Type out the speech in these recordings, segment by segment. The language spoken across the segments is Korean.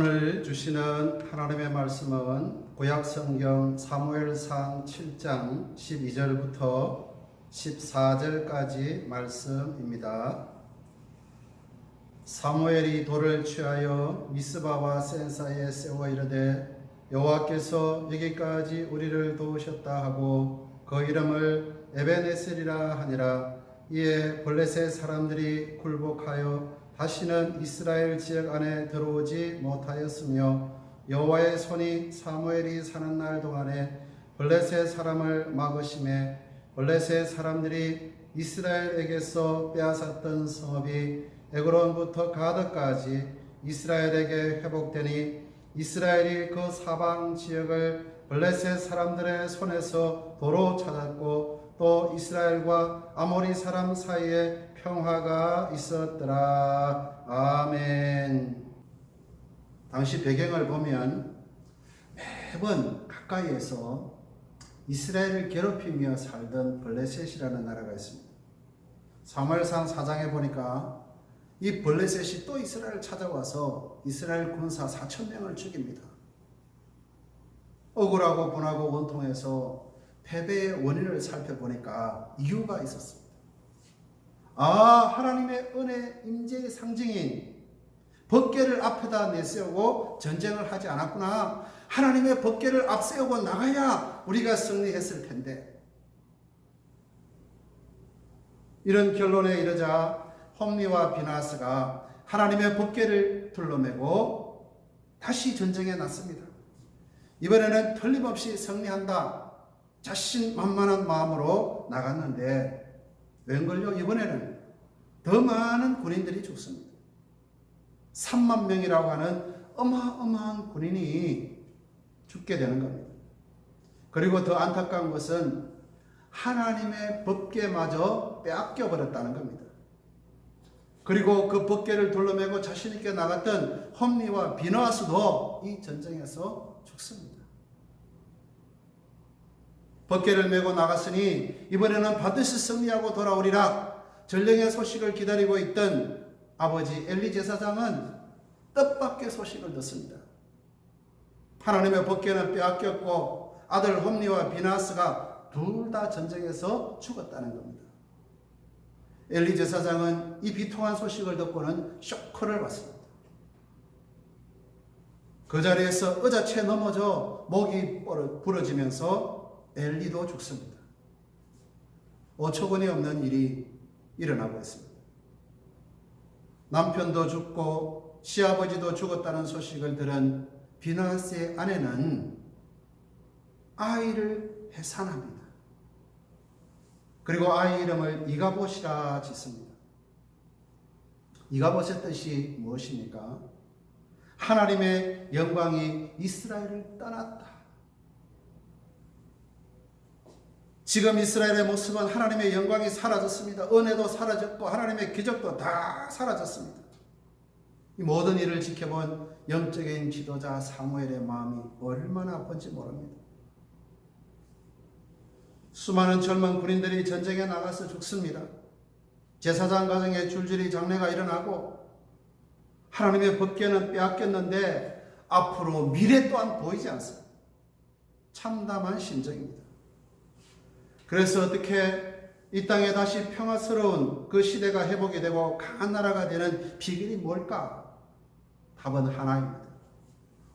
오늘 주시는 하나님의 말씀은 구약성경 사무엘상 7장 12절부터 14절까지 말씀입니다. 사무엘이 돌을 취하여 미스바와 센 사이에 세워 이르되 여호와께서 여기까지 우리를 도우셨다 하고 그 이름을 에벤에셀이라 하니라. 이에 블레셋 사람들이 굴복하여 다시는 이스라엘 지역 안에 들어오지 못하였으며 여호와의 손이 사무엘이 사는 날 동안에 블레셋 사람을 막으심에 블레셋 사람들이 이스라엘에게서 빼앗았던 성읍이 에그론부터 가드까지 이스라엘에게 회복되니 이스라엘이 그 사방 지역을 블레셋 사람들의 손에서 도로 찾았고 또 이스라엘과 아모리 사람 사이에 평화가 있었더라. 아멘. 당시 배경을 보면 매번 가까이에서 이스라엘을 괴롭히며 살던 블레셋이라는 나라가 있습니다. 사무엘상 4장에 보니까 이 블레셋이 또 이스라엘을 찾아와서 이스라엘 군사 4,000명을 죽입니다. 억울하고 분하고 원통해서 패배의 원인을 살펴보니까 이유가 있었습니다. 하나님의 은혜 임재의 상징인 법궤를 앞에다 내세우고 전쟁을 하지 않았구나. 하나님의 법궤를 앞세우고 나가야 우리가 승리했을 텐데. 이런 결론에 이르자 홈리와 비나스가 하나님의 법궤를 둘러매고 다시 전쟁에 났습니다. 이번에는 틀림없이 승리한다. 자신만만한 마음으로 나갔는데 웬걸요? 이번에는 더 많은 군인들이 죽습니다. 3만 명이라고 하는 어마어마한 군인이 죽게 되는 겁니다. 그리고 더 안타까운 것은 하나님의 법궤마저 빼앗겨 버렸다는 겁니다. 그리고 그 법궤를 둘러매고 자신 있게 나갔던 홈리와 비너아스도 이 전쟁에서 죽습니다. 법궤를 메고 나갔으니 이번에는 반드시 승리하고 돌아오리라. 전령의 소식을 기다리고 있던 아버지 엘리 제사장은 뜻밖의 소식을 듣습니다. 하나님의 법궤는 빼앗겼고 아들 홈리와 비나스가 둘 다 전쟁에서 죽었다는 겁니다. 엘리 제사장은 이 비통한 소식을 듣고는 쇼크를 받습니다. 그 자리에서 의자채 넘어져 목이 부러지면서 엘리도 죽습니다. 어처구니 없는 일이 일어나고 있습니다. 남편도 죽고 시아버지도 죽었다는 소식을 들은 비나스의 아내는 아이를 해산합니다. 그리고 아이 이름을 이가봇이라 짓습니다. 이가봇의 뜻이 무엇입니까? 하나님의 영광이 이스라엘을 떠났다. 지금 이스라엘의 모습은 하나님의 영광이 사라졌습니다. 은혜도 사라졌고 하나님의 기적도 다 사라졌습니다. 이 모든 일을 지켜본 영적인 지도자 사무엘의 마음이 얼마나 아픈지 모릅니다. 수많은 젊은 군인들이 전쟁에 나가서 죽습니다. 제사장 가정에 줄줄이 장례가 일어나고 하나님의 법궤는 빼앗겼는데 앞으로 미래 또한 보이지 않습니다. 참담한 심정입니다. 그래서 어떻게 이 땅에 다시 평화스러운 그 시대가 회복이 되고 강한 나라가 되는 비결이 뭘까? 답은 하나입니다.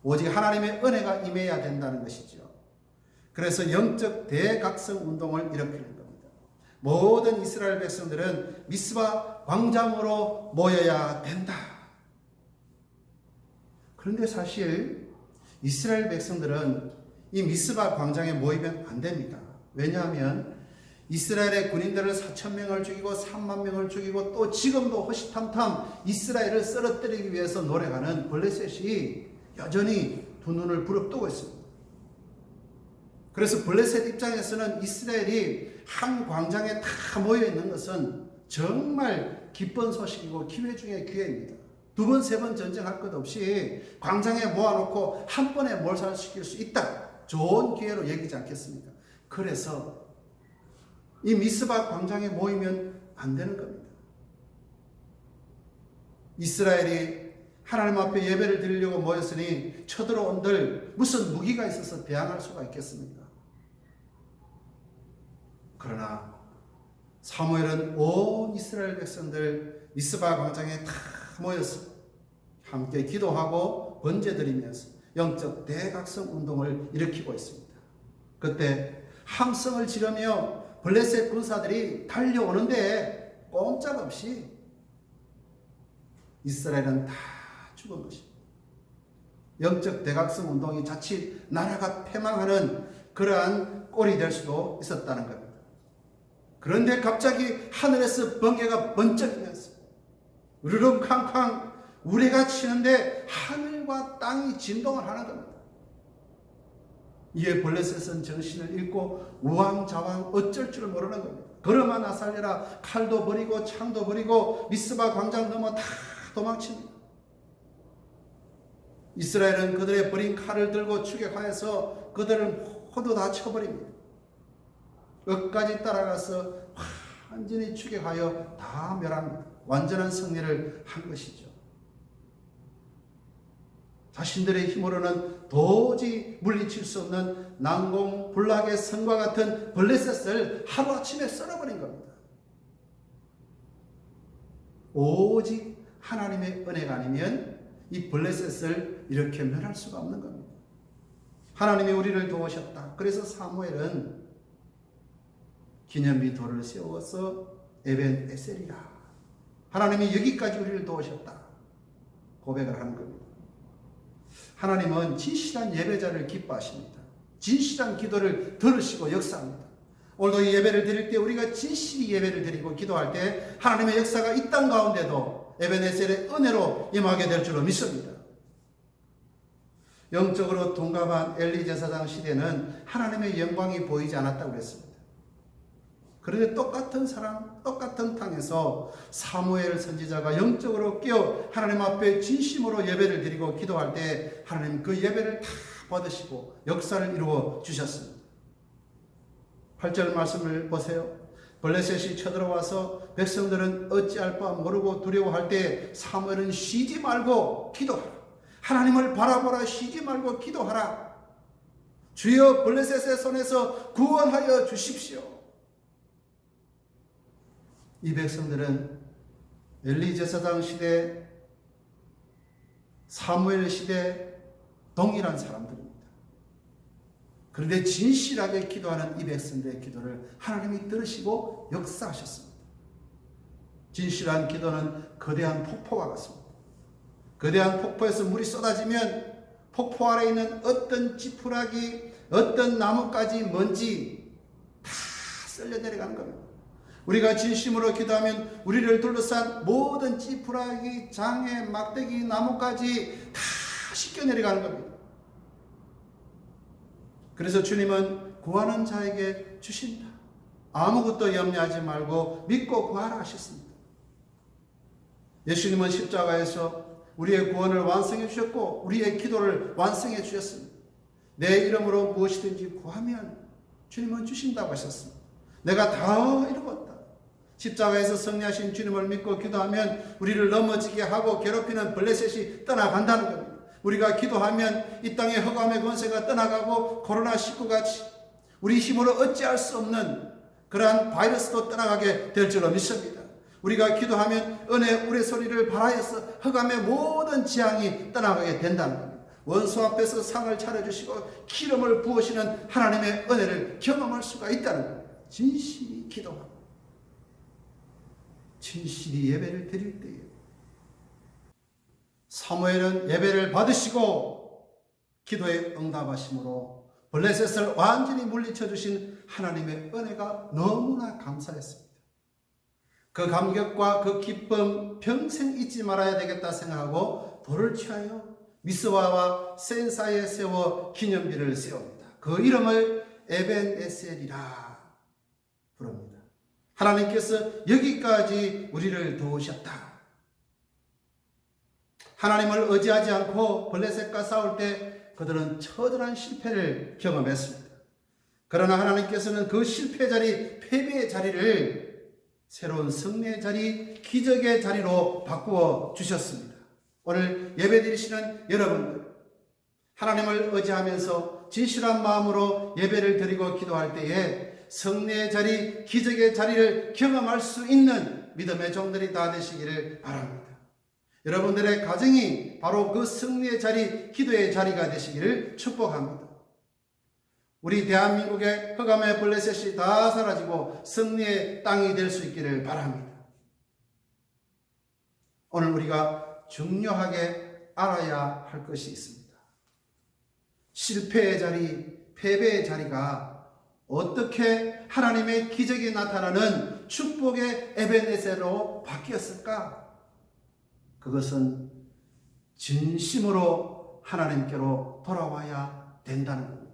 오직 하나님의 은혜가 임해야 된다는 것이죠. 그래서 영적 대각성 운동을 일으키는 겁니다. 모든 이스라엘 백성들은 미스바 광장으로 모여야 된다. 그런데 사실 이스라엘 백성들은 이 미스바 광장에 모이면 안 됩니다. 왜냐하면 이스라엘의 군인들을 4,000명을 죽이고 3만 명을 죽이고 또 지금도 호시탐탐 이스라엘을 쓰러뜨리기 위해서 노력하는 블레셋이 여전히 두 눈을 부릅뜨고 있습니다. 그래서 블레셋 입장에서는 이스라엘이 한 광장에 다 모여 있는 것은 정말 기쁜 소식이고 기회 중에 기회입니다. 두 번, 세 번 전쟁할 것 없이 광장에 모아놓고 한 번에 몰살시킬 수 있다. 좋은 기회로 여기지 않겠습니까? 그래서 이 미스바 광장에 모이면 안 되는 겁니다. 이스라엘이 하나님 앞에 예배를 드리려고 모였으니 쳐들어온들 무슨 무기가 있어서 대항할 수가 있겠습니까? 그러나 사무엘은 온 이스라엘 백성들 미스바 광장에 다 모여서 함께 기도하고 번제드리면서 영적 대각성 운동을 일으키고 있습니다. 그때 함성을 지르며 블레셋 군사들이 달려오는데 꼼짝없이 이스라엘은 다 죽은 것입니다. 영적 대각성 운동이 자칫 나라가 패망하는 그러한 꼴이 될 수도 있었다는 겁니다. 그런데 갑자기 하늘에서 번개가 번쩍이면서 으르렁캉캉 우레가 치는데 하늘과 땅이 진동을 하는 겁니다. 이에 블레셋은 정신을 잃고 우왕좌왕 어쩔 줄 모르는 겁니다. 걸어마 나살려라 칼도 버리고 창도 버리고 미스바 광장 넘어 다 도망칩니다. 이스라엘은 그들의 버린 칼을 들고 추격하여서 그들을 모두 다 쳐버립니다. 끝까지 따라가서 완전히 추격하여 다 멸합니다. 완전한 승리를 한 것이죠. 자신들의 힘으로는 도저히 물리칠 수 없는 난공불락의 성과 같은 블레셋을 하루아침에 썰어버린 겁니다. 오직 하나님의 은혜가 아니면 이 블레셋을 이렇게 멸할 수가 없는 겁니다. 하나님이 우리를 도우셨다. 그래서 사무엘은 기념비 돌을 세워서 에벤 에셀이라, 하나님이 여기까지 우리를 도우셨다 고백을 하는 겁니다. 하나님은 진실한 예배자를 기뻐하십니다. 진실한 기도를 들으시고 역사합니다. 오늘도 이 예배를 드릴 때 우리가 진실히 예배를 드리고 기도할 때 하나님의 역사가 이 땅 가운데도 에벤에셀의 은혜로 임하게 될 줄로 믿습니다. 영적으로 둔감한 엘리 제사장 시대는 하나님의 영광이 보이지 않았다고 그랬습니다. 그런데 똑같은 사람, 똑같은 땅에서 사무엘 선지자가 영적으로 깨어 하나님 앞에 진심으로 예배를 드리고 기도할 때 하나님 그 예배를 다 받으시고 역사를 이루어 주셨습니다. 8절 말씀을 보세요. 블레셋이 쳐들어와서 백성들은 어찌할 바 모르고 두려워할 때 사무엘은 쉬지 말고 기도하라. 하나님을 바라보라. 쉬지 말고 기도하라. 주여 블레셋의 손에서 구원하여 주십시오. 이 백성들은 엘리 제사장 시대, 사무엘 시대 동일한 사람들입니다. 그런데 진실하게 기도하는 이 백성들의 기도를 하나님이 들으시고 역사하셨습니다. 진실한 기도는 거대한 폭포와 같습니다. 거대한 폭포에서 물이 쏟아지면 폭포 아래에 있는 어떤 지푸라기, 어떤 나뭇가지, 먼지 다 쓸려 내려가는 겁니다. 우리가 진심으로 기도하면 우리를 둘러싼 모든 지푸라기, 장애, 막대기, 나뭇가지 다 씻겨 내려가는 겁니다. 그래서 주님은 구하는 자에게 주신다. 아무것도 염려하지 말고 믿고 구하라 하셨습니다. 예수님은 십자가에서 우리의 구원을 완성해 주셨고 우리의 기도를 완성해 주셨습니다. 내 이름으로 무엇이든지 구하면 주님은 주신다고 하셨습니다. 내가 다 이루었다. 십자가에서 승리하신 주님을 믿고 기도하면 우리를 넘어지게 하고 괴롭히는 블레셋이 떠나간다는 겁니다. 우리가 기도하면 이 땅의 흑암의 권세가 떠나가고 코로나19 같이 우리 힘으로 어찌할 수 없는 그러한 바이러스도 떠나가게 될 줄로 믿습니다. 우리가 기도하면 은혜 우레소리를 발하여서 흑암의 모든 재앙이 떠나가게 된다는 겁니다. 원수 앞에서 상을 차려주시고 기름을 부으시는 하나님의 은혜를 경험할 수가 있다는 겁니다. 진실히 기도하고 진실히 예배를 드릴 때에 사무엘은 예배를 받으시고 기도에 응답하심으로 블레셋을 완전히 물리쳐 주신 하나님의 은혜가 너무나 감사했습니다. 그 감격과 그 기쁨 평생 잊지 말아야 되겠다 생각하고 돌을 취하여 미스바와 센 사이에 세워 기념비를 세웁니다. 그 이름을 에벤 에셀이라 부릅니다. 하나님께서 여기까지 우리를 도우셨다. 하나님을 의지하지 않고 블레셋과 싸울 때 그들은 처절한 실패를 경험했습니다. 그러나 하나님께서는 그 실패 자리, 패배의 자리를 새로운 승리의 자리, 기적의 자리로 바꾸어 주셨습니다. 오늘 예배드리시는 여러분들, 하나님을 의지하면서 진실한 마음으로 예배를 드리고 기도할 때에 승리의 자리, 기적의 자리를 경험할 수 있는 믿음의 종들이 다 되시기를 바랍니다. 여러분들의 가정이 바로 그 승리의 자리, 기도의 자리가 되시기를 축복합니다. 우리 대한민국의 흑암의 블레셋이 다 사라지고 승리의 땅이 될 수 있기를 바랍니다. 오늘 우리가 중요하게 알아야 할 것이 있습니다. 실패의 자리, 패배의 자리가 어떻게 하나님의 기적이 나타나는 축복의 에베네셀로 바뀌었을까? 그것은 진심으로 하나님께로 돌아와야 된다는 겁니다.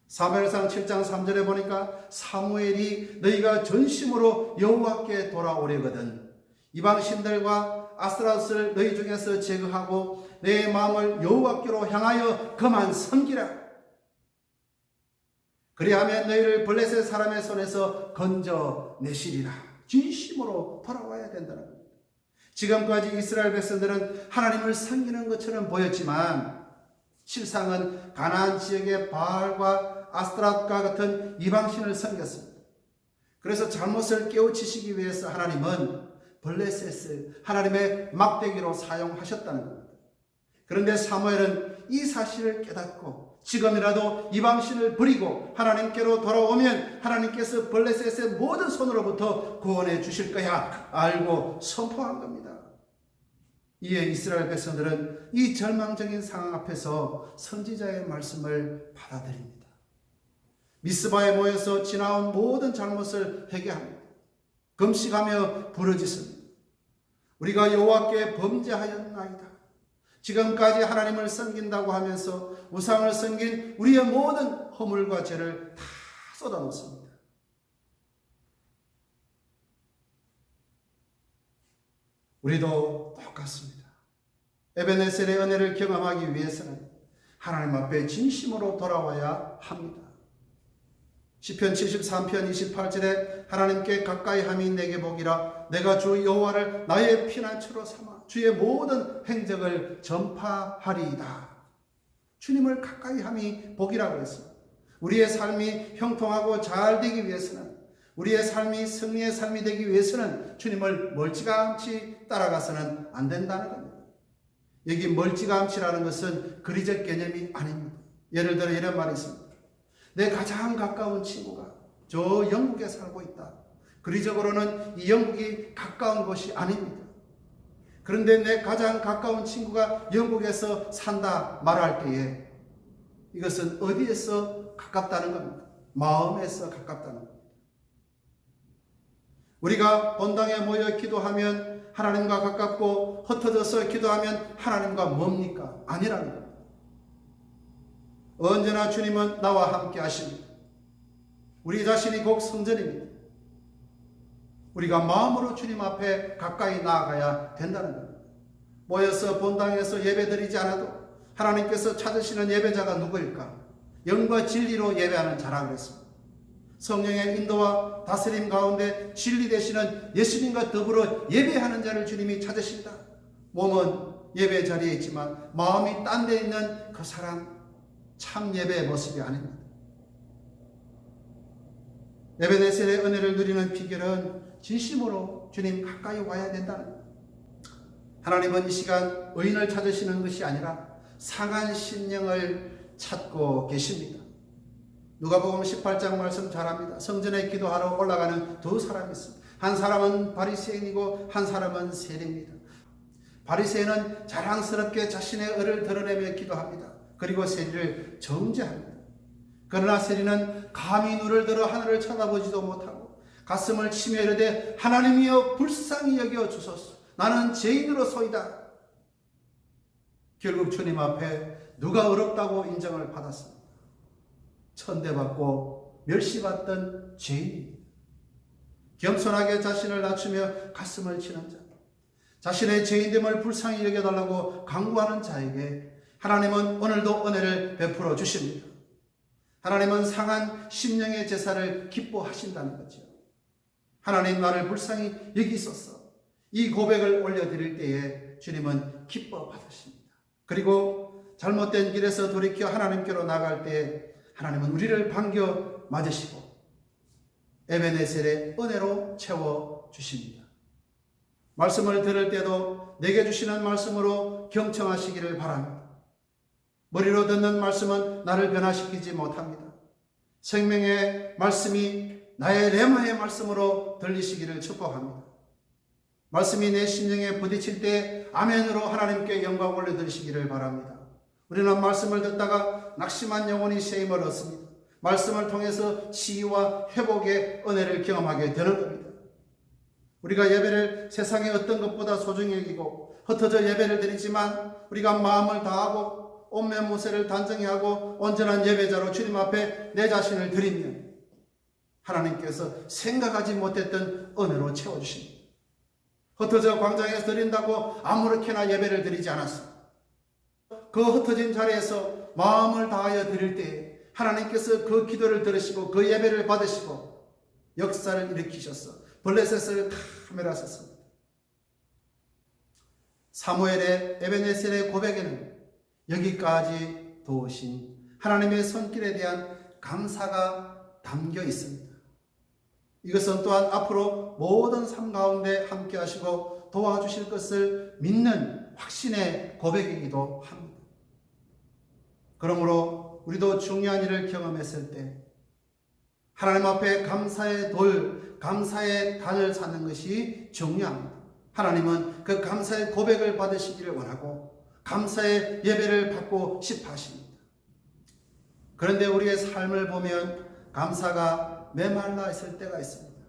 사무엘상 7장 3절에 보니까 사무엘이 너희가 전심으로 여호와께 돌아오려거든 이방 신들과 아스라스를 너희 중에서 제거하고 내 마음을 여호와께로 향하여 그만 섬기라. 그리하면 너희를 블레셋 사람의 손에서 건져내시리라. 진심으로 돌아와야 된다는 겁니다. 지금까지 이스라엘 백성들은 하나님을 섬기는 것처럼 보였지만 실상은 가나안 지역의 바알과 아스타롯과 같은 이방신을 섬겼습니다. 그래서 잘못을 깨우치시기 위해서 하나님은 블레셋을 하나님의 막대기로 사용하셨다는 겁니다. 그런데 사무엘은 이 사실을 깨닫고 지금이라도 이방신을 버리고 하나님께로 돌아오면 하나님께서 블레셋의 모든 손으로부터 구원해 주실 거야 알고 선포한 겁니다. 이에 이스라엘 백성들은 이 절망적인 상황 앞에서 선지자의 말씀을 받아들입니다. 미스바에 모여서 지나온 모든 잘못을 회개합니다. 금식하며 부르짖습니다. 우리가 여호와께 범죄하였나이다. 지금까지 하나님을 섬긴다고 하면서 우상을 섬긴 우리의 모든 허물과 죄를 다 쏟아놓습니다. 우리도 똑같습니다. 에베네셀의 은혜를 경험하기 위해서는 하나님 앞에 진심으로 돌아와야 합니다. 시편 73편 28절에 하나님께 가까이 함이 내게 복이라. 내가 주 여호와를 나의 피난처로 삼아 주의 모든 행적을 전파하리이다. 주님을 가까이 함이 복이라고 했습니다. 우리의 삶이 형통하고 잘 되기 위해서는, 우리의 삶이 승리의 삶이 되기 위해서는 주님을 멀찌감치 따라가서는 안 된다는 겁니다. 여기 멀찌감치라는 것은 거리적 개념이 아닙니다. 예를 들어 이런 말이 있습니다. 내 가장 가까운 친구가 저 영국에 살고 있다. 거리적으로는 이 영국이 가까운 곳이 아닙니다. 그런데 내 가장 가까운 친구가 영국에서 산다 말할 때에 이것은 어디에서 가깝다는 겁니다. 마음에서 가깝다는 겁니다. 우리가 본당에 모여 기도하면 하나님과 가깝고 흩어져서 기도하면 하나님과 뭡니까? 아니라는 겁니다. 언제나 주님은 나와 함께 하십니다. 우리 자신이 곧 성전입니다. 우리가 마음으로 주님 앞에 가까이 나아가야 된다는 겁니다. 모여서 본당에서 예배드리지 않아도 하나님께서 찾으시는 예배자가 누구일까? 영과 진리로 예배하는 자라 그랬습니다. 성령의 인도와 다스림 가운데 진리 되시는 예수님과 더불어 예배하는 자를 주님이 찾으신다. 몸은 예배 자리에 있지만 마음이 딴 데 있는 그 사람, 참 예배의 모습이 아닙니다. 에베네셀의 은혜를 누리는 비결은 진심으로 주님 가까이 와야 된다는 겁니다. 하나님은 이 시간 의인을 찾으시는 것이 아니라 상한 심령을 찾고 계십니다. 누가복음 18장 말씀 잘합니다. 성전에 기도하러 올라가는 두 사람이 있습니다. 한 사람은 바리새인이고 한 사람은 세리입니다. 바리새인은 자랑스럽게 자신의 의를 드러내며 기도합니다. 그리고 세리를 정죄합니다. 그러나 세리는 감히 눈을 들어 하늘을 쳐다보지도 못하고 가슴을 치며 이르되 하나님이여 불쌍히 여겨 주소서. 나는 죄인으로소이다. 결국 주님 앞에 누가 어렵다고 인정을 받았습니다. 천대받고 멸시받던 죄인입니다. 겸손하게 자신을 낮추며 가슴을 치는 자, 자신의 죄인됨을 불쌍히 여겨달라고 강구하는 자에게 하나님은 오늘도 은혜를 베풀어 주십니다. 하나님은 상한 심령의 제사를 기뻐하신다는 거죠. 하나님 나를 불쌍히 여기소서. 이 고백을 올려드릴 때에 주님은 기뻐 받으십니다. 그리고 잘못된 길에서 돌이켜 하나님께로 나갈 때 하나님은 우리를 반겨 맞으시고 에베네셀의 은혜로 채워주십니다. 말씀을 들을 때도 내게 주시는 말씀으로 경청하시기를 바랍니다. 머리로 듣는 말씀은 나를 변화시키지 못합니다. 생명의 말씀이 나의 레마의 말씀으로 들리시기를 축복합니다. 말씀이 내 심령에 부딪힐 때 아멘으로 하나님께 영광 올려드리시기를 바랍니다. 우리는 말씀을 듣다가 낙심한 영혼이 쉼을 얻습니다. 말씀을 통해서 치유와 회복의 은혜를 경험하게 되는 겁니다. 우리가 예배를 세상의 어떤 것보다 소중히 여기고 흩어져 예배를 드리지만 우리가 마음을 다하고 온면무새를 단정히 하고 온전한 예배자로 주님 앞에 내 자신을 드리면 하나님께서 생각하지 못했던 은혜로 채워주십니다. 흩어져 광장에서 드린다고 아무렇게나 예배를 드리지 않았습니다. 그 흩어진 자리에서 마음을 다하여 드릴 때 하나님께서 그 기도를 들으시고 그 예배를 받으시고 역사를 일으키셔서 블레셋을 카메라하셨습니다. 사무엘의 에베네셀의 고백에는 여기까지 도우신 하나님의 손길에 대한 감사가 담겨 있습니다. 이것은 또한 앞으로 모든 삶 가운데 함께 하시고 도와주실 것을 믿는 확신의 고백이기도 합니다. 그러므로 우리도 중요한 일을 경험했을 때 하나님 앞에 감사의 돌, 감사의 단을 쌓는 것이 중요합니다. 하나님은 그 감사의 고백을 받으시기를 원하고 감사의 예배를 받고 싶어 하십니다. 그런데 우리의 삶을 보면 감사가 메말라 있을 때가 있습니다.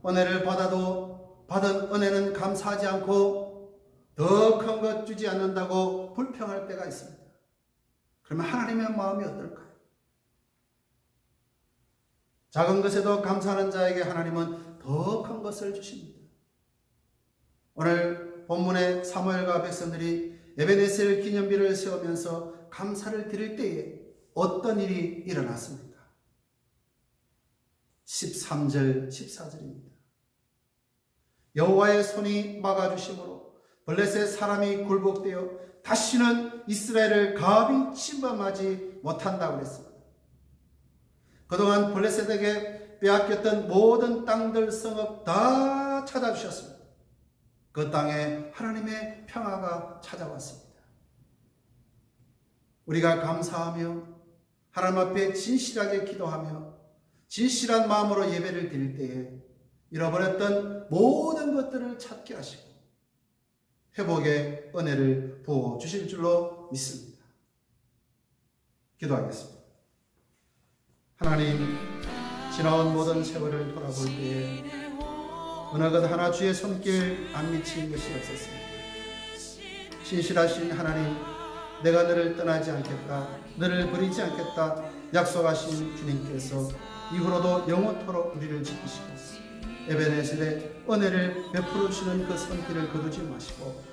은혜를 받아도 받은 은혜는 감사하지 않고 더 큰 것 주지 않는다고 불평할 때가 있습니다. 그러면 하나님의 마음이 어떨까요? 작은 것에도 감사하는 자에게 하나님은 더 큰 것을 주십니다. 오늘 본문의 사무엘과 백성들이 에베네셀 기념비를 세우면서 감사를 드릴 때에 어떤 일이 일어났습니까? 13절, 14절입니다. 여호와의 손이 막아주심으로 블레셋 사람이 굴복되어 다시는 이스라엘을 감히 침범하지 못한다고 그랬습니다. 그동안 블레셋에게 빼앗겼던 모든 땅들 성읍 다 찾아주셨습니다. 그 땅에 하나님의 평화가 찾아왔습니다. 우리가 감사하며 하나님 앞에 진실하게 기도하며 진실한 마음으로 예배를 드릴 때에 잃어버렸던 모든 것들을 찾게 하시고 회복의 은혜를 부어주실 줄로 믿습니다. 기도하겠습니다. 하나님, 지나온 모든 세월을 돌아볼 때에 어느 것 하나 주의 손길 안 미친 것이 없었습니다. 신실하신 하나님, 내가 너를 떠나지 않겠다, 너를 버리지 않겠다 약속하신 주님께서 이후로도 영원토록 우리를 지키시고 에베네셀의 은혜를 베풀어 주시는 그 손길을 거두지 마시고